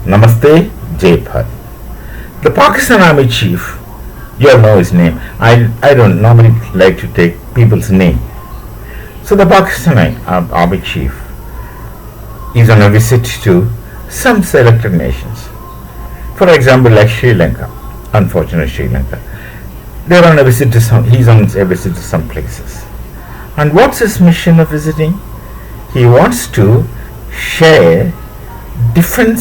Namaste, Jaipal. The Pakistan Army chief, you all know his name. I don't normally like to take people's name. So the Pakistan Army chief is on a visit to some selected nations. For example, like Sri Lanka, unfortunate Sri Lanka. They're on a visit to he's on a visit to some places. And what's his mission of visiting? He wants to share different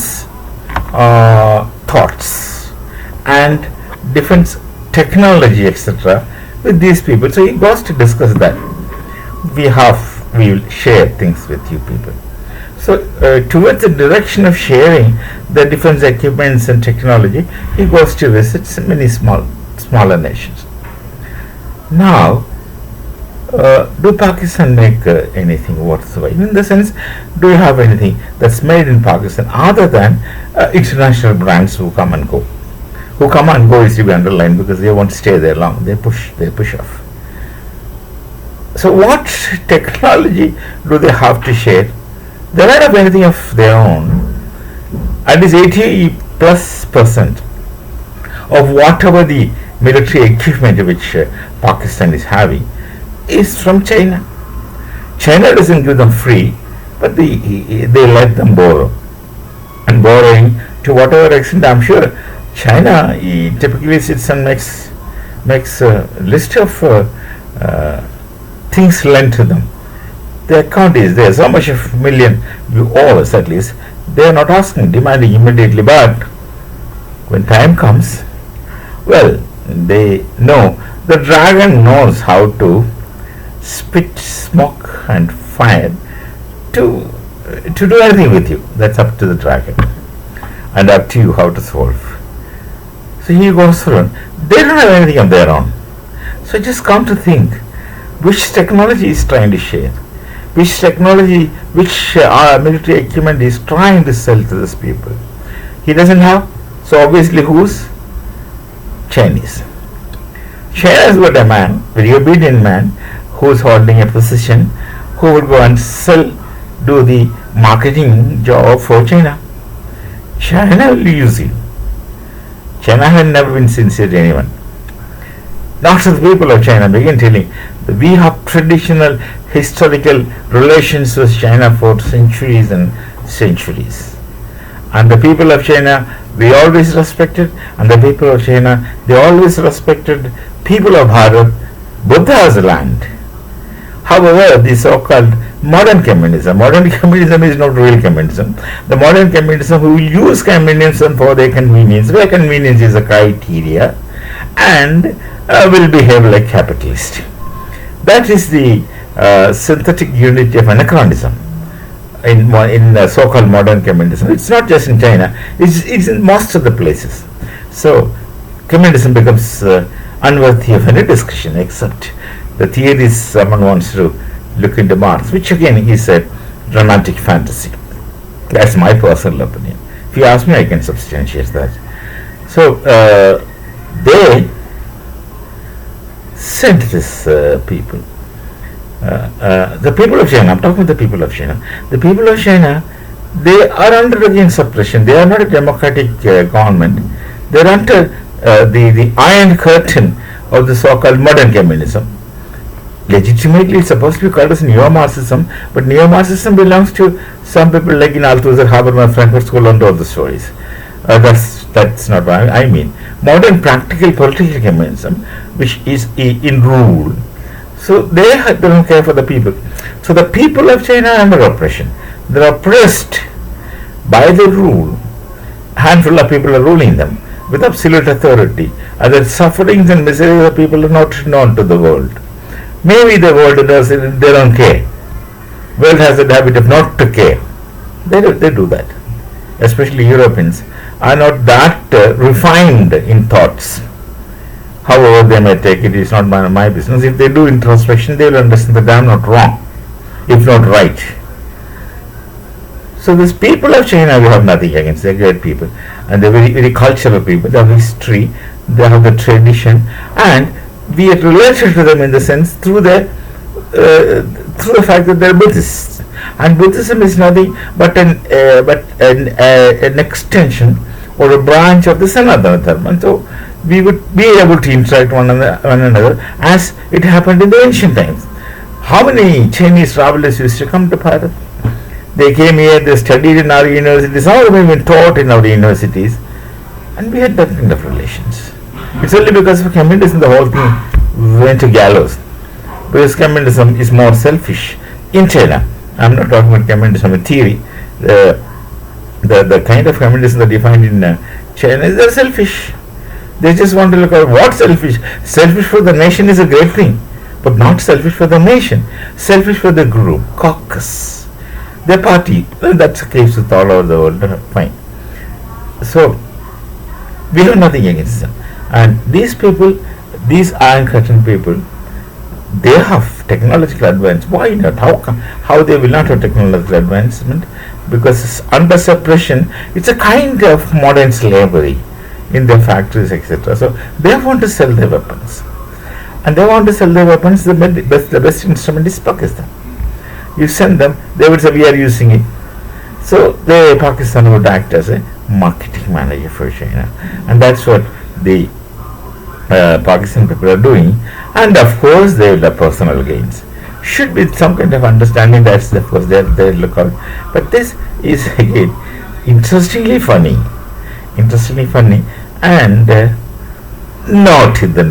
thoughts and different technology, etc., with these people. So he goes to discuss that. We will share things with you people. So towards the direction of sharing the defense equipments and technology, he goes to visit many smaller nations. Now, do Pakistan make anything whatsoever? In the sense, do you have anything that's made in Pakistan other than international brands who come and go? Who come and go is to be underlined because they won't stay there long. They push off. So what technology do they have to share? They don't have anything of their own. At least 80+% of whatever the military equipment which Pakistan is having is from China. China doesn't give them free, but they let them borrow. And borrowing to whatever extent, I'm sure China typically sits and makes a list of things lent to them. The account is there, so much of million you owe us at least. They are not asking, demanding immediately, but when time comes, well, they know. The dragon knows how to spit smoke and fire to do anything with you. That's up to the dragon and up to you how to solve. So he goes through. They don't have anything of their own. So just come to think, which technology is trying to share? Which technology, which military equipment is trying to sell to these people? He doesn't have. So obviously who's? Chinese. China has got a man, very obedient man, who's holding a position, who would go and do the marketing job for China. China will use you. China had never been sincere to anyone. Not to the people of China. Begin telling, we have traditional historical relations with China for centuries and centuries. And the people of China, we always respected, and the people of China, they always respected people of Bharat, Buddha as a land. However, the so-called modern communism is not real communism. The modern communism who will use communism for their convenience, where convenience is a criteria, and will behave like capitalist. That is the synthetic unity of anachronism in so-called modern communism. It's not just in China, it's in most of the places. So communism becomes unworthy of any discussion, except the theories someone wants to look into Marx, which again is a romantic fantasy. That's my personal opinion. If you ask me, I can substantiate that. So they sent this people. The people of China, I'm talking about the people of China. The people of China, they are under again suppression. They are not a democratic government. They are under the iron curtain of the so-called modern communism. Legitimately, it's supposed to be called as neo-Marxism, but neo-Marxism belongs to some people like in Althusser, Habermas, Frankfurt School, and all the stories. That's not what I mean. Modern practical political communism, which is in rule. So they don't care for the people. So the people of China are under oppression. They're oppressed by the rule. A handful of people are ruling them with absolute authority. And the sufferings and miseries of people are not known to the world. Maybe the world does it, they don't care. World has a habit of not to care. They do that. Especially Europeans are not that refined in thoughts. However they may take it, it's not my business. If they do introspection, they will understand that I am not wrong, if not right. So these people of China, we have nothing against. They're great people, and they're very, very cultural people. They have history, they have the tradition, and we are related to them in the sense through through the fact that they're Buddhists, and Buddhism is nothing but an extension or a branch of the Sanatana Dharma. And so we would be able to interact one another as it happened in the ancient times. How many Chinese travelers used to come to Bharat? They came here, they studied in our universities, some of them even taught in our universities, and we had that kind of relations. It's only because of communism the whole thing went to gallows. Because communism is more selfish in China. I'm not talking about communism in theory. The kind of communism that you find in China is they're selfish. They just want to look at what's selfish. Selfish for the nation is a great thing, but not selfish for the nation. Selfish for the group, caucus, their party. That's the case with all over the world. Fine. So we have nothing against them. And these people, these Iron Curtain people, they have technological advance. Why not? How they will not have technological advancement? Because under suppression, it's a kind of modern slavery in their factories, etc. So they want to sell their weapons, and they want to sell their weapons. The best instrument is Pakistan. You send them, they would say we are using it. So Pakistan would act as a marketing manager for China, and that's what the Pakistan people are doing. And of course they will have personal gains. Should be some kind of understanding. That's of course their lookout. But this is again interestingly funny, and not in the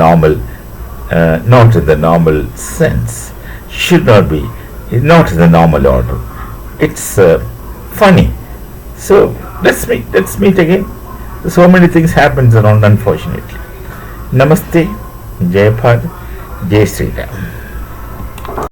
normal sense. Should not be, not in the normal order. It's funny. So let's meet again. So many things happens around, unfortunately. Namaste, Jai Bharat, Jai Sri Ram.